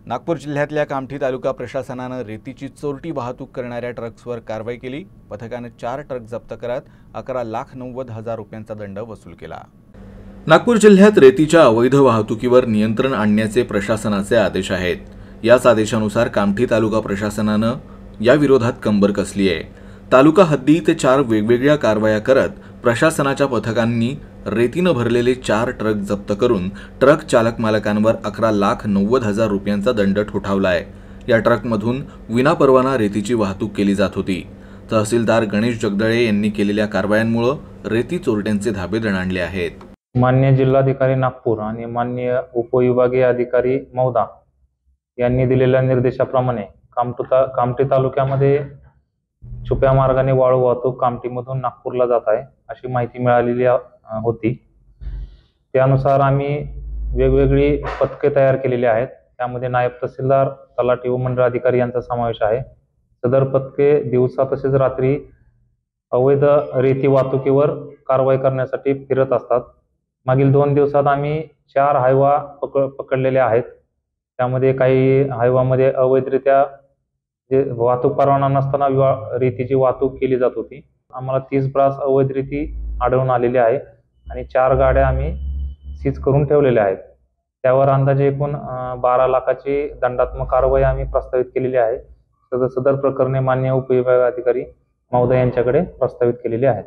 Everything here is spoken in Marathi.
नागपूर जिल्ह्यातल्या कामठी तालुका प्रशासनानं रेतीची चोरटी वाहतूक करणाऱ्या ट्रक्सवर कारवाई केली। पथकाने 4 ट्रक जप्त करत 11,90,000 रुपयांचा दंड वसूल केला। नागपूर जिल्ह्यात रेतीच्या अवैध वाहतुकीवर नियंत्रण आणण्याचे प्रशासनाचे आदेश आहेत। याच आदेशानुसार कामठी तालुका प्रशासनानं या विरोधात कंबर कसली आहे। तालुका हद्दीत 4 वेगवेगळ्या कारवाया करत प्रशासनाच्या पथकांनी रेतीनं भरलेले 4 ट्रक जप्त करून ट्रक चालक मालकांवर 11,90,000 रुपयांचा दंड ठोठावलाय। या ट्रकमधून विनापरवाना रेतीची वाहतूक केली जात होती। तहसीलदार गणेश जगदळे यांनी केलेल्या कारवायांमुळे रेती चोरट्यांचे धाबे दणाणले आहेत। माननीय जिल्हाधिकारी नागपूर आणि माननीय उपविभागीय अधिकारी मौदा यांनी दिलेल्या निर्देशाप्रमाणे कामठी तालुक्यामध्ये छुप्या मार्गाने वाळू वाहतूक कामठीमधून नागपूरला जात आहे अशी माहिती मिळालेली होती। त्यानुसार आम्ही वेगवेगळी पथके तयार केलेली आहेत। त्यामध्ये नायब तहसीलदार, तलाठी व मंडळ अधिकारी यांचा समावेश आहे। सदर पथके दिवसा तसेच रात्री अवैध रेती वाहतुकीवर कारवाई करण्यासाठी फिरत असतात। मागील 2 दिवसात आम्ही 4 हायवा पकडलेले आहेत। त्यामध्ये काही हायवामध्ये अवैधरित्या वाहतूक परवाना नसताना रेतीची वाहतूक केली जात होती। आम्हाला 30 ब्रास अवैध रेती आढळून आलेली आहे आणि 4 गाड्या आम्ही सीज करून ठेवलेल्या आहेत। त्यावर अंदाजे एकूण 12 लाखाची दंडात्मक कारवाई आम्ही प्रस्तावित केलेली आहे। सदर प्रकरणे माननीय उपविभागीय अधिकारी महोदय यांच्याकडे प्रस्तावित केलेली आहेत।